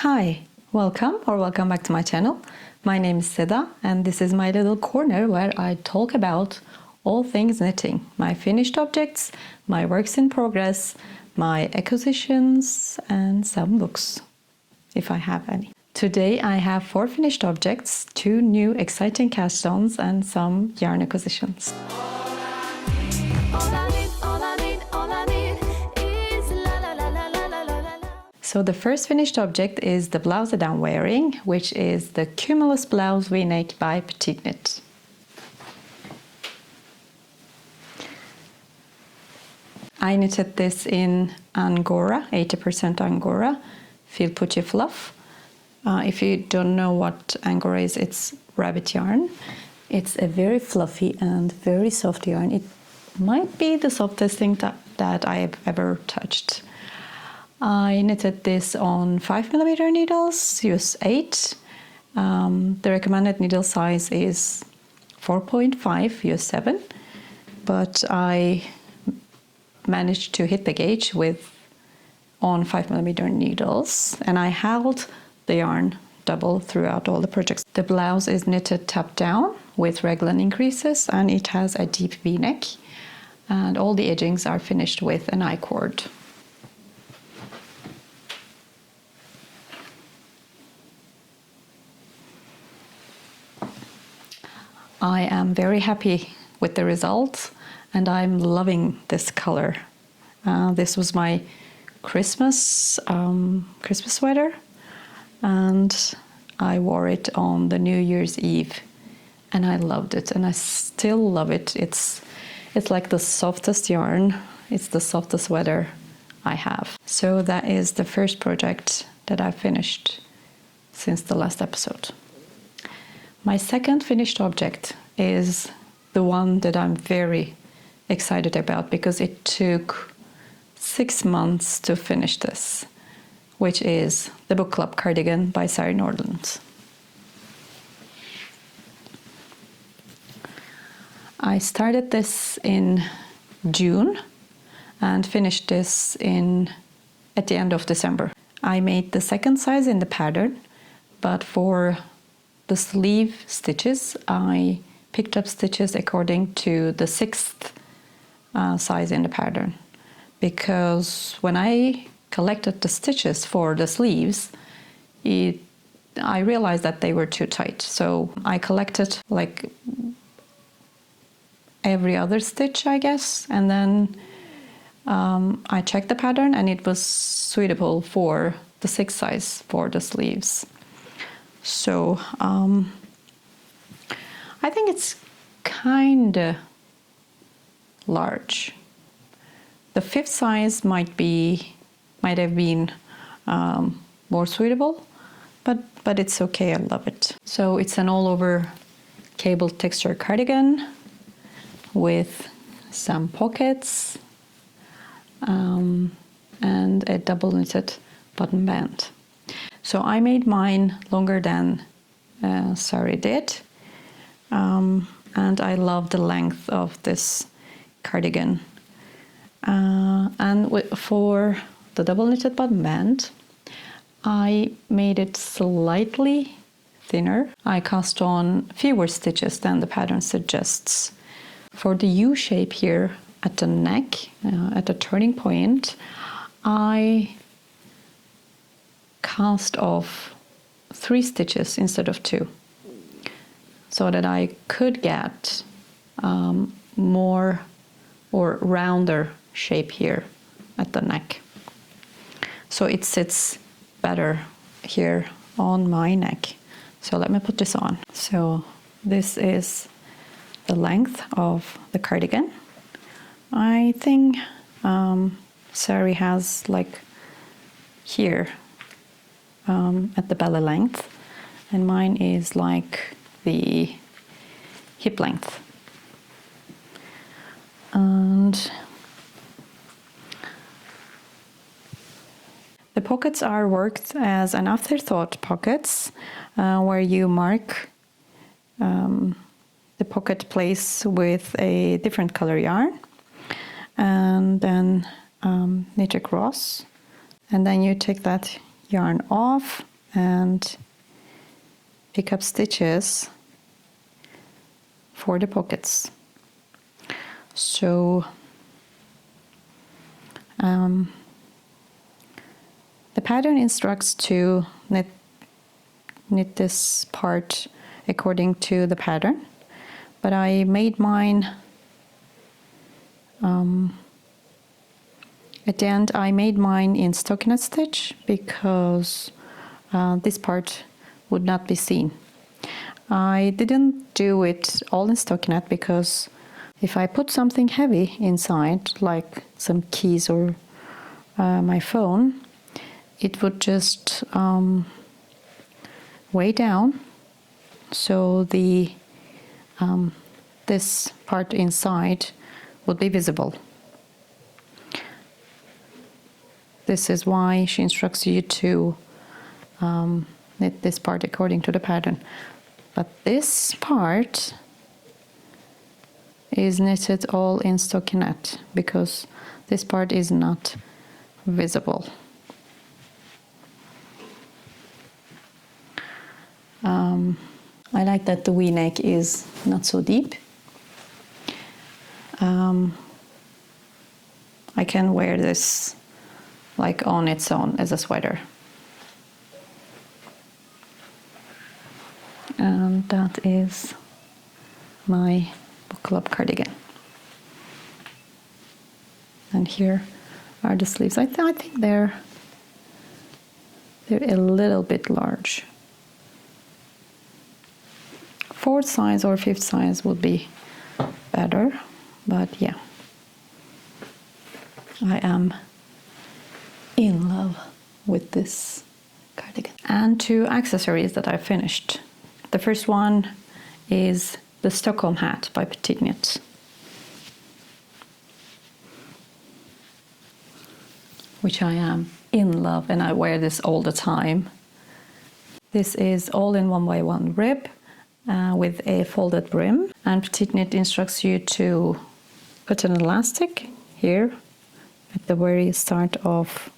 Hi, welcome back to my channel. My name is Seda and this is my little corner where I talk about all things knitting, my finished objects, my works in progress, my acquisitions and some books, if I have any. Today I have 4 finished objects, 2 new exciting cast-ons and some yarn acquisitions. So the first finished object is the blouse that I'm wearing, which is the Cumulus Blouse V-neck by Petite Knit. I knitted this in Angora, 80% Angora, fil pucci fluff. If you don't know what Angora is, it's rabbit yarn. It's a very fluffy and very soft yarn. It might be the softest thing that I have ever touched. I knitted this on 5mm needles, use 8. The recommended needle size is 4.5, use 7. But I managed to hit the gauge on 5mm needles, and I held the yarn double throughout all the projects. The blouse is knitted top down with raglan increases, and it has a deep V-neck, and all the edgings are finished with an I-cord. I am very happy with the results and I'm loving this color. This was my Christmas sweater and I wore it on the New Year's Eve and I loved it and I still love it. It's like the softest yarn. It's the softest sweater I have. So that is the first project that I've finished since the last episode. My second finished object is the one that I'm very excited about because it took 6 months to finish this, which is the book club cardigan by Sari Nordland. I started this in June and finished this at the end of December. I made the second size in the pattern, but for the sleeve stitches, I picked up stitches according to the 6th size in the pattern. Because when I collected the stitches for the sleeves, I realized that they were too tight. So I collected like every other stitch, I guess, and then I checked the pattern and it was suitable for the 6th size for the sleeves. So I think it's kinda large. The 5th size might have been more suitable, but it's okay. I love it. So it's an all-over cable texture cardigan with some pockets and a double knitted bottom band. So I made mine longer than Sari did, and I love the length of this cardigan. And for the double knitted bottom band, I made it slightly thinner. I cast on fewer stitches than the pattern suggests. For the U shape here at the neck, at the turning point, I cast off 3 stitches instead of 2 so that I could get more or rounder shape here at the neck. So it sits better here on my neck. So let me put this on. So this is the length of the cardigan. I think Sari has like here at the belly length, and mine is like the hip length. And the pockets are worked as an afterthought pockets, where you mark the pocket place with a different color yarn and then knit across, and then you take that yarn off and pick up stitches for the pockets. So the pattern instructs to knit this part according to the pattern, but I made mine at the end. I made mine in stockinette stitch because this part would not be seen. I didn't do it all in stockinette because if I put something heavy inside, like some keys or my phone, it would just weigh down, so the this part inside would be visible. This is why she instructs you to knit this part according to the pattern. But this part is knitted all in stockinette because this part is not visible. I like that the V-neck is not so deep. I can wear this like on its own as a sweater. And that is my book club cardigan. And here are the sleeves. I think they're a little bit large. 4th size or 5th size would be better, but yeah, I am in love with this cardigan. And 2 accessories that I finished. The first one is the Stockholm Hat by Petite Knit, which I am in love, and I wear this all the time. This is all in 1x1 rib with a folded brim, and Petite Knit instructs you to put an elastic here at the very start of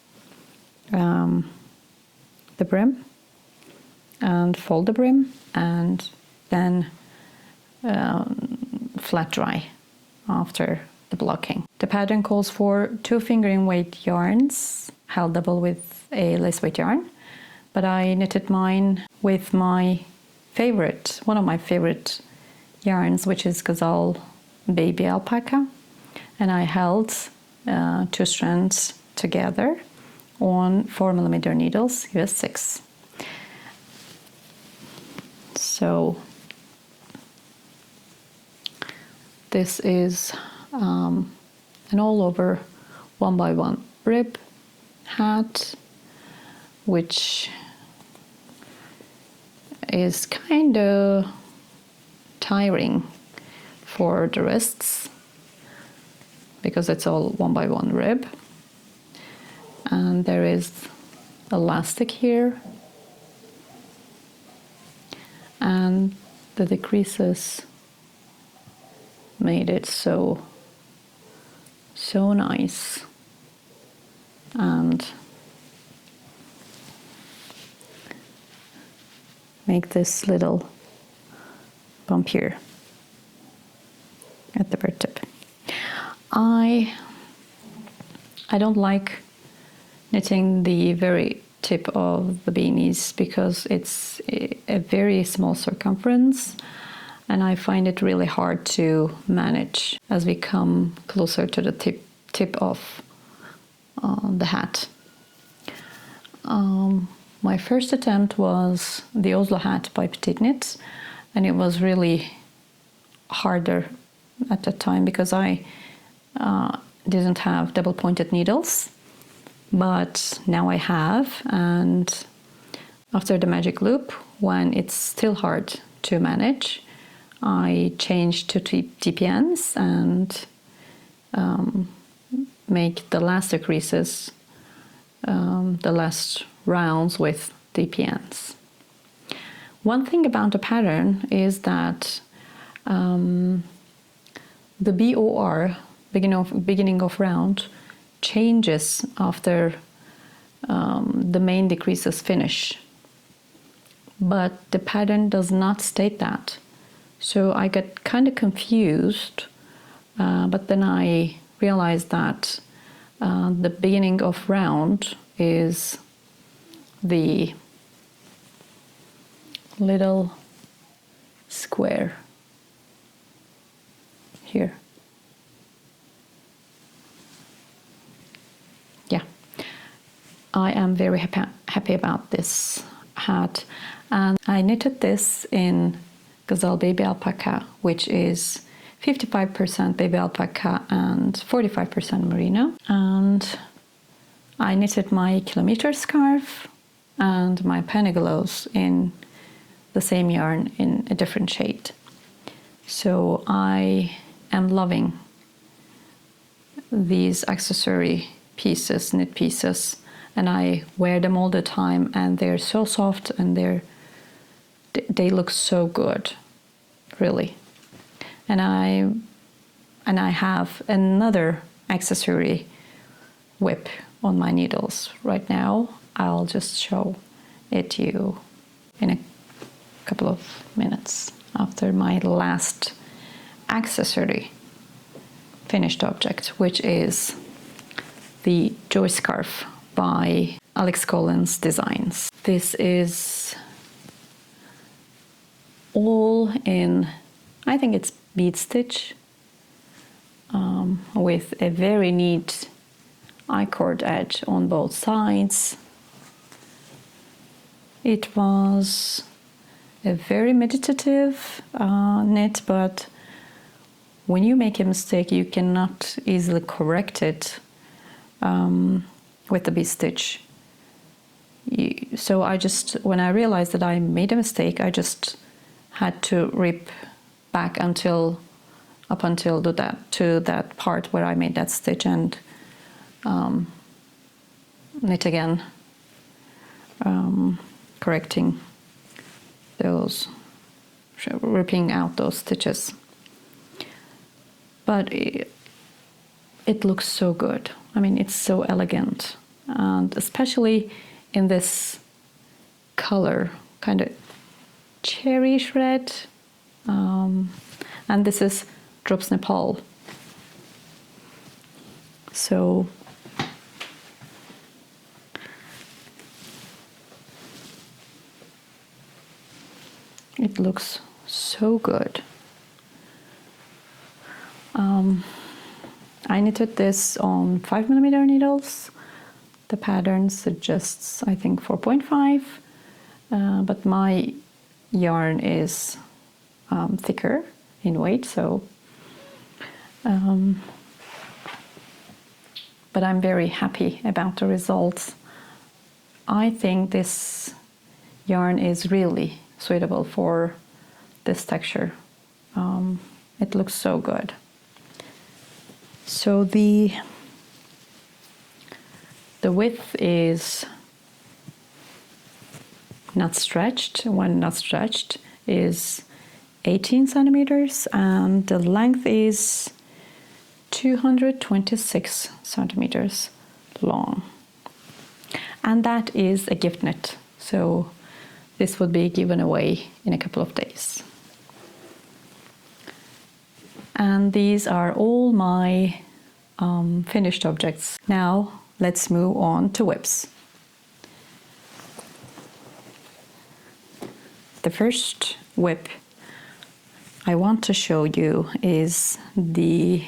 the brim and fold the brim, and then flat dry after the blocking. The pattern calls for 2 fingering weight yarns held double with a lace weight yarn, but I knitted mine with my favorite, one of my favorite yarns, which is Gazelle Baby Alpaca, and I held 2 strands together on 4mm needles, US 6. So this is an all over 1x1 rib hat, which is kind of tiring for the wrists because it's all 1x1 rib, and there is elastic here, and the decreases made it so nice. And make this little bump here at the bird tip. I don't like knitting the very tip of the beanies because it's a very small circumference, and I find it really hard to manage as we come closer to the tip of the hat. My first attempt was the Oslo Hat by Petite Knit, and it was really harder at that time because I didn't have double pointed needles, but now I have, and after the magic loop, when it's still hard to manage, I changed to TPNs and make the last decreases, the last rounds with TPNs. One thing about the pattern is that the BOR, beginning of round, changes after the main decreases finish. But the pattern does not state that. So I got kind of confused, but then I realized that the beginning of round is the little square here. Yeah, I am very happy about this hat, and I knitted this in Gazelle baby alpaca, which is 55% baby alpaca and 45% merino. And I knitted my kilometer scarf and my pannigallows in the same yarn in a different shade. So I am loving these accessory pieces, knit pieces, and I wear them all the time, and they're so soft and they look so good, really. And I have another accessory whip on my needles right now. I'll just show it to you in a couple of minutes after my last accessory finished object, which is the Joy Scarf by Alex Collin's Designs. This is all in, I think it's bead stitch, with a very neat I-cord edge on both sides. It was a very meditative knit, but when you make a mistake, you cannot easily correct it with the bead stitch. So when I realized that I made a mistake, I just had to rip back up until to that part where I made that stitch and knit again, correcting those, ripping out those stitches. But it looks so good. I mean, it's so elegant, and especially in this color, kind of cherryish red. And this is Drops Nepal. So it looks so good. I knitted this on 5mm needles. The pattern suggests, I think, 4.5, but my yarn is thicker in weight, so but I'm very happy about the results. I think this yarn is really suitable for this texture. It looks so good. So the width is not stretched. When not stretched is 18 centimeters, and the length is 226 centimeters long. And that is a gift knit, so this would be given away in a couple of days. And these are all my finished objects. Now let's move on to whips. The first whip I want to show you is the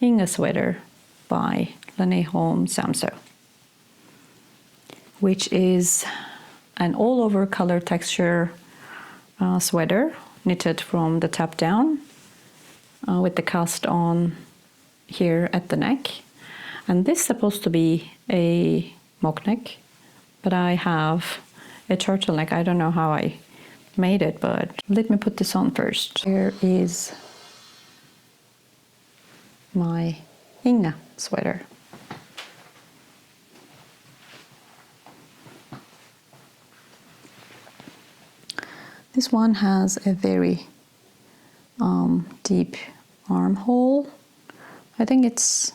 Inge sweater by Lene Holm Samso, which is an all-over color texture sweater knitted from the top down with the cast on here at the neck. And this is supposed to be a mock neck, but I have a turtleneck. I don't know how I made it, but let me put this on first. Here is my Inge sweater. This one has a very deep armhole. I think it's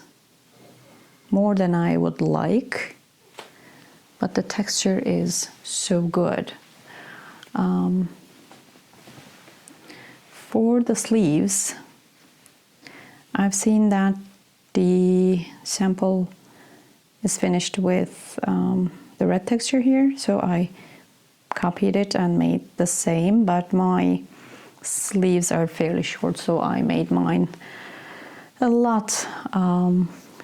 more than I would like, but the texture is so good. For the sleeves, I've seen that the sample is finished with the red texture here, so I copied it and made the same, but my sleeves are fairly short, so I made mine a lot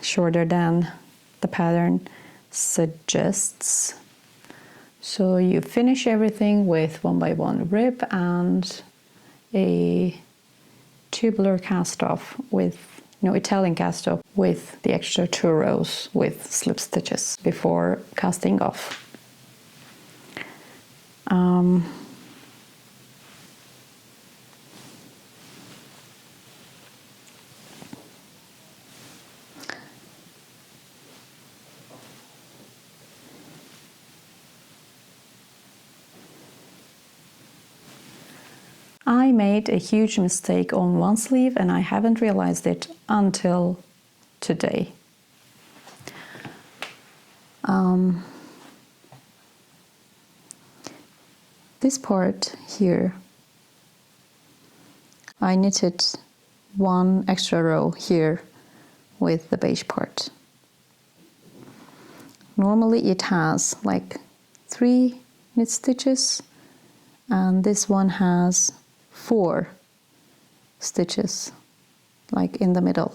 shorter than the pattern suggests. So you finish everything with 1x1 rib and a tubular cast off with Italian cast off with the extra 2 rows with slip stitches before casting off. I made a huge mistake on one sleeve and I haven't realized it until today. This part here, I knitted 1 extra row here with the beige part. Normally it has like 3 knit stitches, and this one has 4 stitches, like in the middle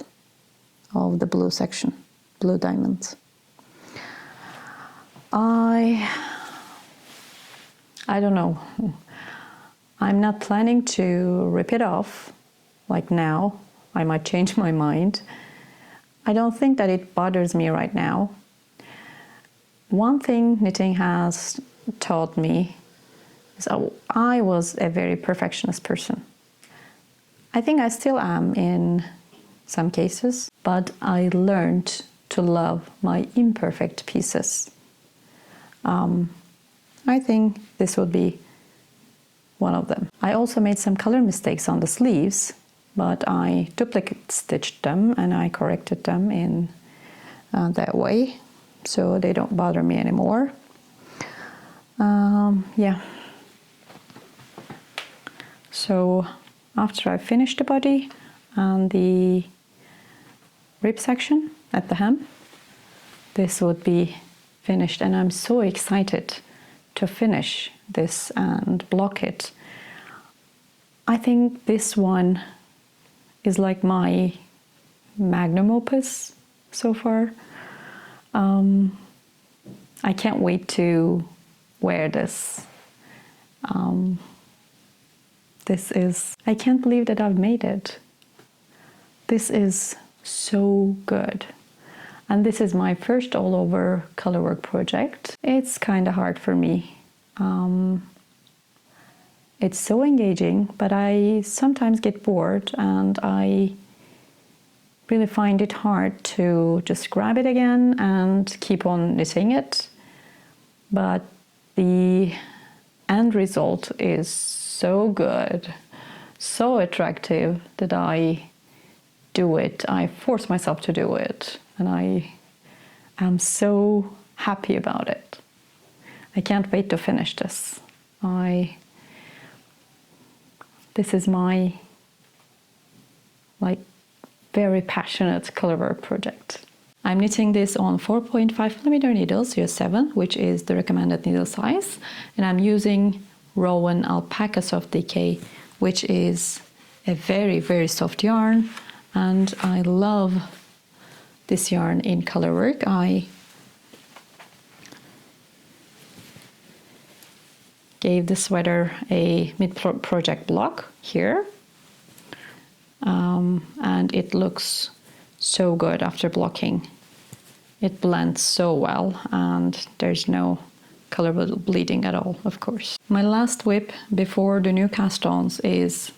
of the blue section, blue diamond. I don't know. I'm not planning to rip it off like now. I might change my mind. I don't think that it bothers me right now. One thing knitting has taught me is I was a very perfectionist person. I think I still am in some cases, but I learned to love my imperfect pieces. I think this would be one of them. I also made some color mistakes on the sleeves, but I duplicate stitched them and I corrected them in that way, so they don't bother me anymore. Yeah. So after I finish the body and the rib section at the hem, this would be finished, and I'm so excited to finish this and block it. I think this one is like my magnum opus so far. I can't wait to wear this. I can't believe that I've made it. This is so good. And this is my first all-over colorwork project. It's kind of hard for me. It's so engaging, but I sometimes get bored and I really find it hard to just grab it again and keep on knitting it. But the end result is so good, so attractive that I do it. I force myself to do it, and I am so happy about it. I can't wait to finish this. This is my very passionate colorwork project. I'm knitting this on 4.5mm needles, US 7, which is the recommended needle size, and I'm using Rowan Alpaca Soft Decay, which is a very, very soft yarn, and I love this yarn in colorwork. I gave the sweater a mid-project block here, and it looks so good after blocking. It blends so well, and there's no color bleeding at all, of course. My last whip before the new cast-ons is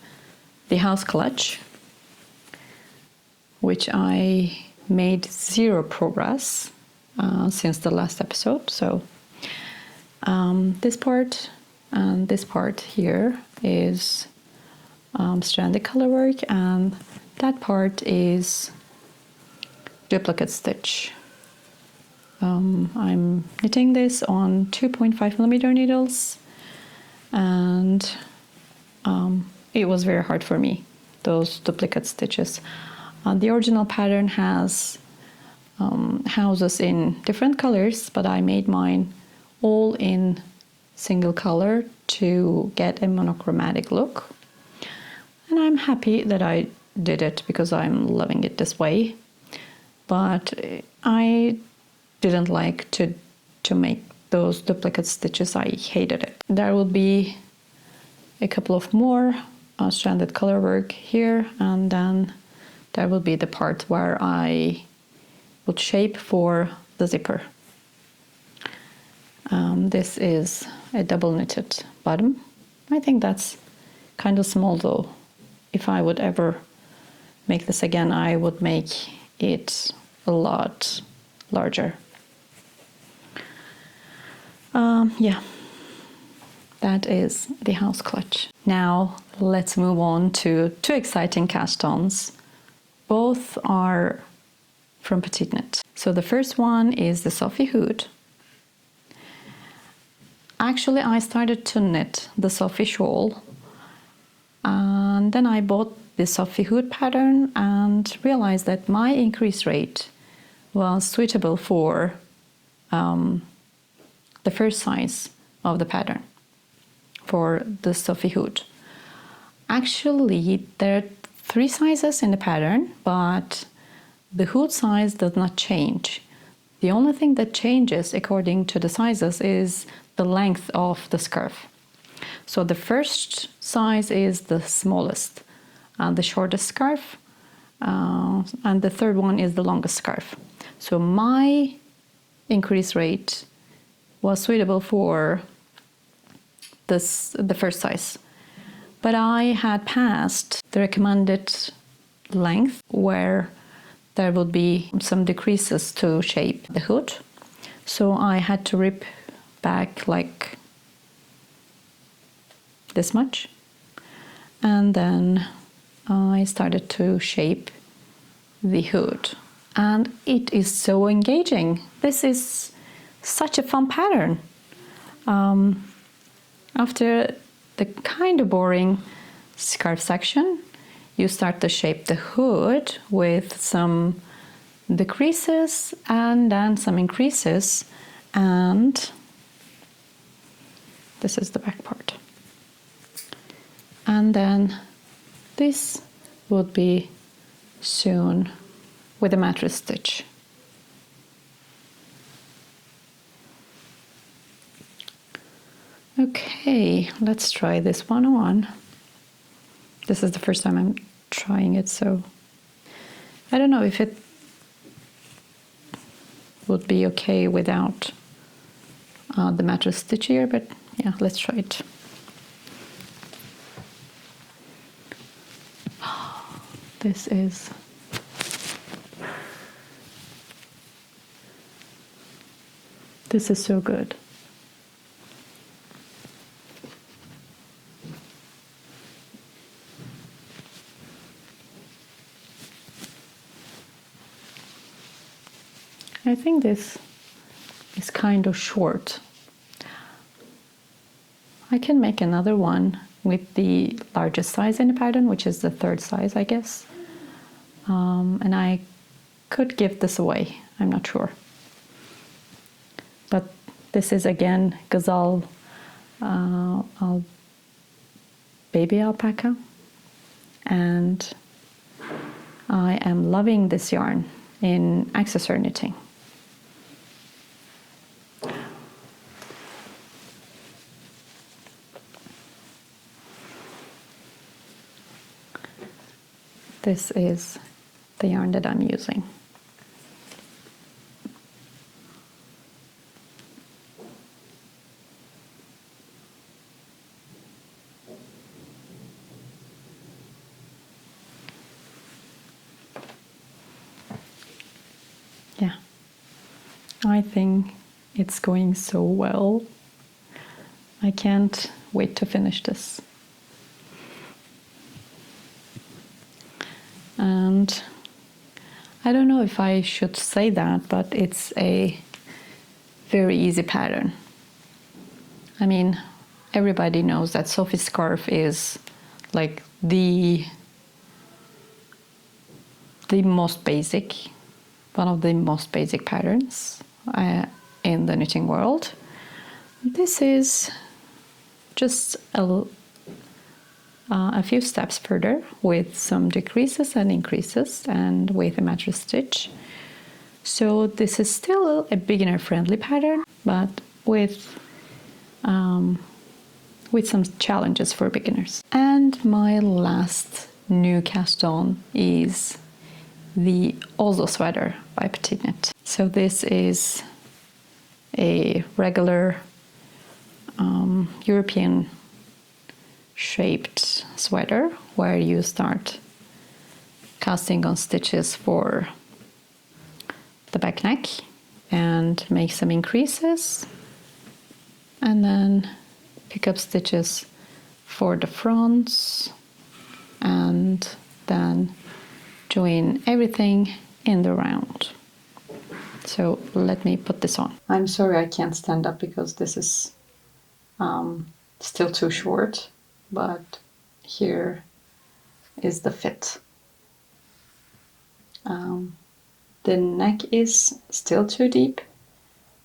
the house clutch, which I made 0 progress since the last episode. So this part and this part here is stranded colorwork, and that part is duplicate stitch. I'm knitting this on 2.5mm needles, and it was very hard for me, those duplicate stitches. The original pattern has houses in different colors, but I made mine all in single color to get a monochromatic look. And I'm happy that I did it because I'm loving it this way. But I didn't like to make those duplicate stitches. I hated it. There will be a couple of more stranded color work here, and then there will be the part where I would shape for the zipper. This is a double knitted bottom. I think that's kind of small though. If I would ever make this again, I would make it a lot larger. Yeah, that is the house clutch. Now let's move on to two exciting cast-ons. Both are from Petite Knit. So the first one is the Sophie Hood. Actually, I started to knit the Sophie shawl, and then I bought the Sophie Hood pattern and realized that my increase rate was suitable for the first size of the pattern for the Sophie Hood. Actually, there are 3 sizes in the pattern, but the hood size does not change. The only thing that changes according to the sizes is the length of the scarf. So the first size is the smallest, the shortest scarf, and the third one is the longest scarf. So my increase rate was suitable for the first size. But I had passed the recommended length where there would be some decreases to shape the hood. So I had to rip back like this much. And then I started to shape the hood. And it is so engaging. This is such a fun pattern. After the kind of boring scarf section, you start to shape the hood with some decreases and then some increases, and this is the back part. And then this would be sewn with a mattress stitch. Okay, let's try this one on. This is the first time I'm trying it, so I don't know if it would be okay without the mattress stitch here, but yeah, let's try it. This is so good. I think this is kind of short. I can make another one with the largest size in the pattern, which is the 3rd size, I guess. And I could give this away, I'm not sure. But this is again Gazelle baby alpaca, and I am loving this yarn in accessory knitting. This is the yarn that I'm using. Yeah, I think it's going so well. I can't wait to finish this. And I don't know if I should say that, but it's a very easy pattern. I mean, everybody knows that Sophie's scarf is like the most basic, one of the most basic patterns in the knitting world. This is just a few steps further with some decreases and increases and with a mattress stitch. So this is still a beginner friendly pattern, but with some challenges for beginners. And my last new cast on is the Oslo Sweater by Petite Knit. So this is a regular European shaped sweater where you start casting on stitches for the back neck and make some increases, and then pick up stitches for the fronts, and then join everything in the round. So let me put this on. I'm sorry I can't stand up because this is still too short, but here is the fit. The neck is still too deep,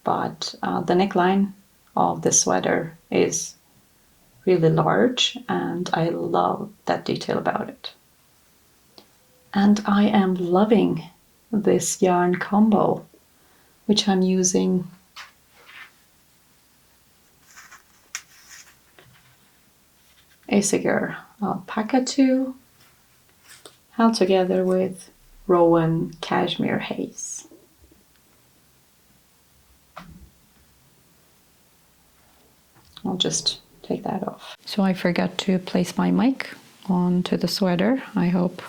but the neckline of the sweater is really large, and I love that detail about it. And I am loving this yarn combo, which I'm using Isager Alpaca 2 held together with Rowan Cashmere Haze. I'll just take that off. So I forgot to place my mic onto the sweater. I hope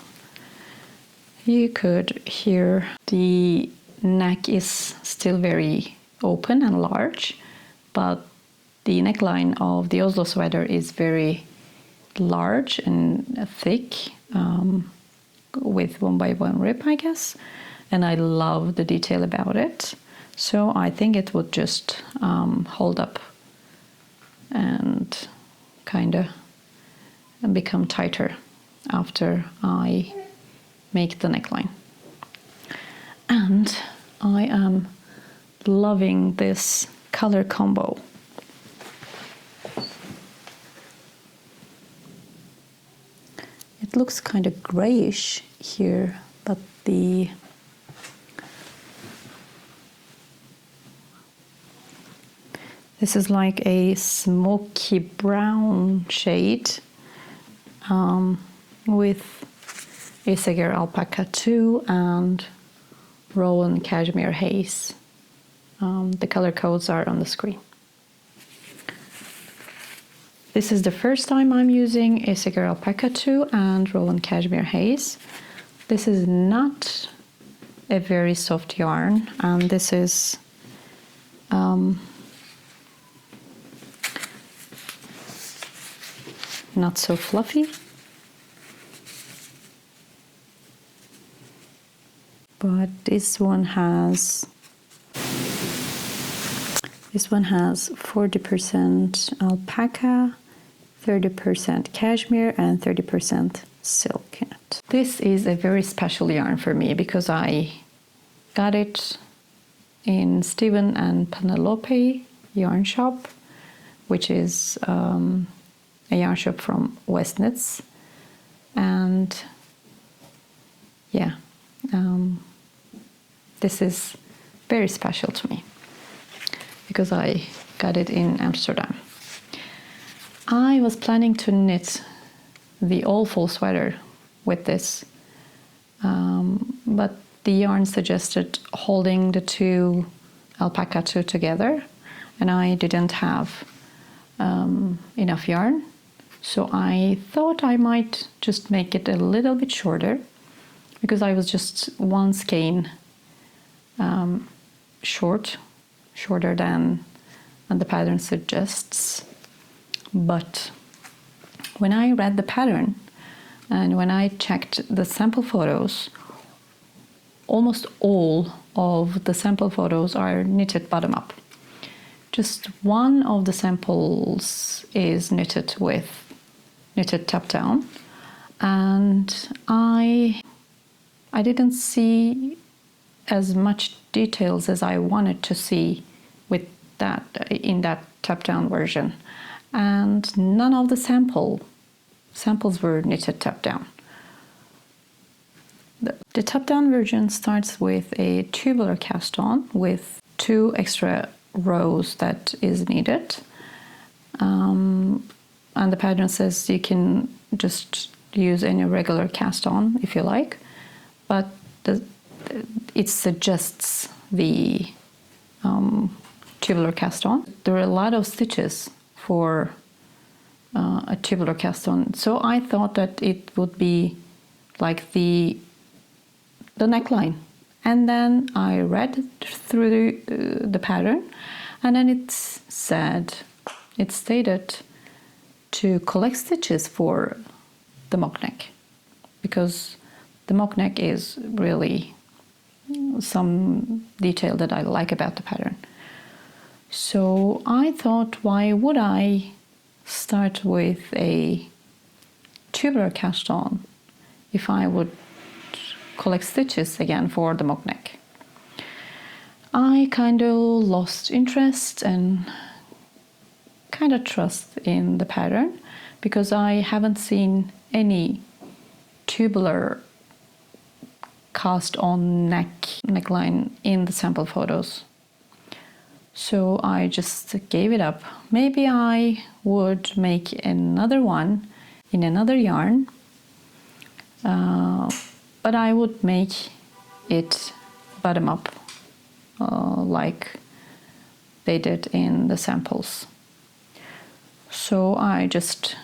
you could hear. The neck is still very open and large, but the neckline of the Oslo sweater is very large and thick, with 1x1 rib, I guess, and I love the detail about it. So I think it would just hold up and kind of become tighter after I make the neckline. And I am loving this color combo. It looks kind of grayish here, but this is like a smoky brown shade with Isager Alpaca 2 and Rowan Cashmere Haze. The color codes are on the screen. This is the first time I'm using Isager Alpaca 2 and Rowan Cashmere Haze. This is not a very soft yarn, and this is not so fluffy. But this one has 40% alpaca, 30% cashmere, and 30% silk in it. This is a very special yarn for me because I got it in Stephen and Penelope yarn shop, which is a yarn shop from West Knits, and yeah, this is very special to me because I got it in Amsterdam. I was planning to knit the all full sweater with this, but the yarn suggested holding the two alpaca 2 together, and I didn't have enough yarn, so I thought I might just make it a little bit shorter because I was just one skein shorter than the pattern suggests. But when I read the pattern and when I checked the sample photos, almost all of the sample photos are knitted bottom up. just one of the samples is knitted top down, and I didn't see as much details as I wanted to see with that in that top down version, and none of the samples were knitted top down. The top down version starts with a tubular cast on with 2 extra rows that is needed, and the pattern says you can just use any regular cast on if you like, but it suggests the tubular cast on. There are a lot of stitches for a tubular cast on, so I thought that it would be like the neckline. And then I read through the pattern, and then it stated to collect stitches for the mock neck, because the mock neck is really some detail that I like about the pattern. So I thought, why would I start with a tubular cast on if I would collect stitches again for the mock neck? I kind of lost interest and kind of trust in the pattern, because I haven't seen any tubular cast on neckline in the sample photos. So I just gave it up. Maybe I would make another one in another yarn, but I would make it bottom up like they did in the samples. So I just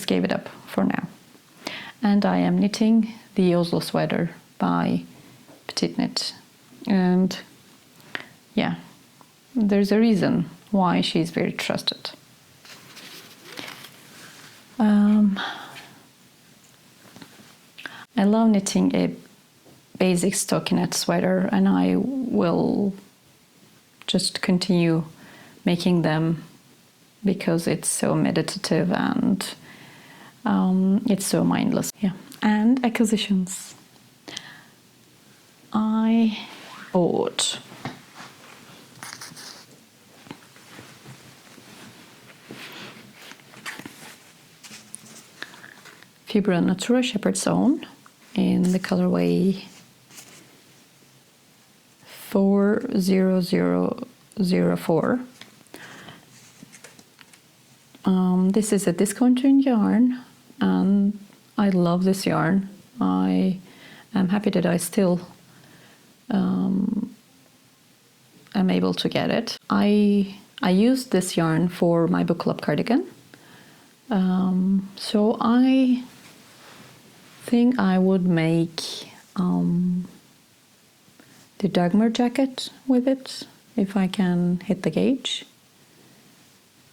gave it up for now. And I am knitting the Oslo Sweater by Petite Knit. And yeah, there's a reason why she's very trusted. I love knitting a basic stockinette sweater, and I will just continue making them because it's so meditative and it's so mindless. Yeah. And acquisitions. I bought Fibra Natura Shepherd's Own in the colorway 40004. This is a discontinued yarn, and I love this yarn. I am happy that I still am able to get it. I used this yarn for my book club cardigan, so I think I would make the Dagmar jacket with it if I can hit the gauge.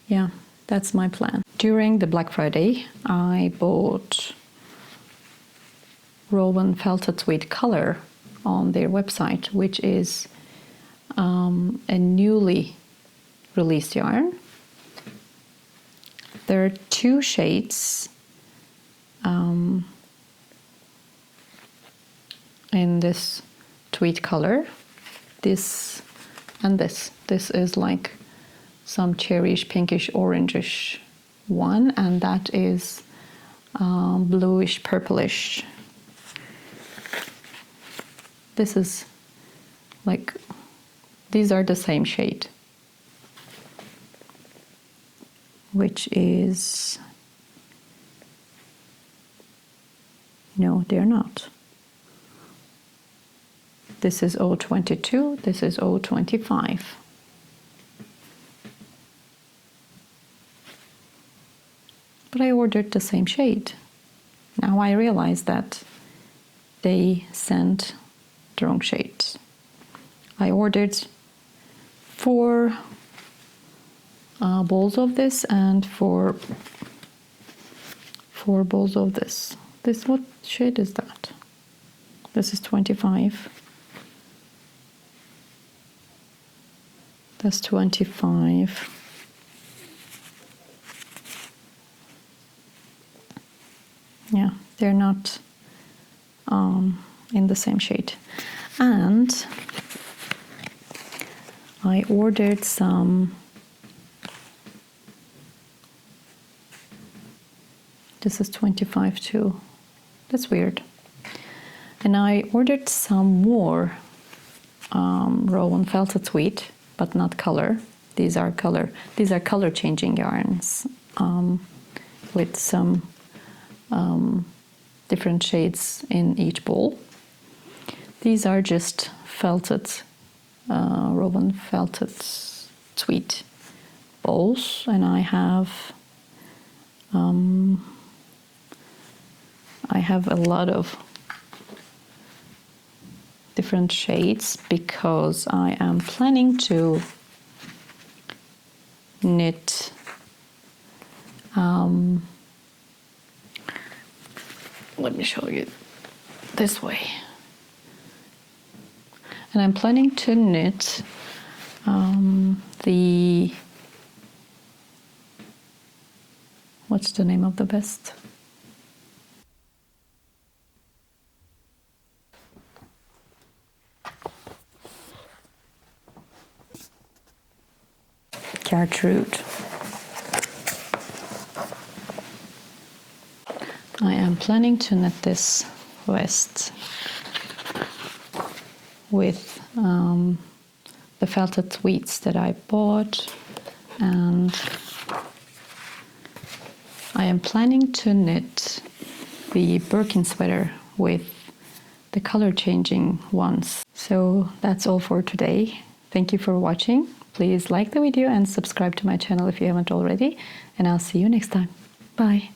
Yeah, that's my plan. During the Black Friday, I bought Rowan Felted Tweed Color on their website, which is a newly released yarn. There are 2 shades in this tweed color. This and this. This is like some cherryish, pinkish, orangish one, and that is bluish, purplish. This is like, these are the same shade, which is, no, they're not. This is 022, this is 025. But I ordered the same shade. Now I realize that they sent the wrong shades. I ordered 4 balls of this and 4 balls of this. This, what shade is that? This is 25. That's 25. Yeah, they're not in the same shade. And I ordered some, this is 25 too. That's weird. And I ordered some more Rowan felted tweed, but not color. These are color changing yarns with some different shades in each ball. These are just felted, Rowan felted tweed balls, and I have a lot of different shades because I am planning to knit let me show you this way. And I'm planning to knit what's the name of the vest? Gertrude. I am planning to knit this vest with the felted tweeds that I bought, and I am planning to knit the Birkin sweater with the color changing ones. So that's all for today. Thank you for watching. Please like the video and subscribe to my channel if you haven't already, and I'll see you next time. Bye.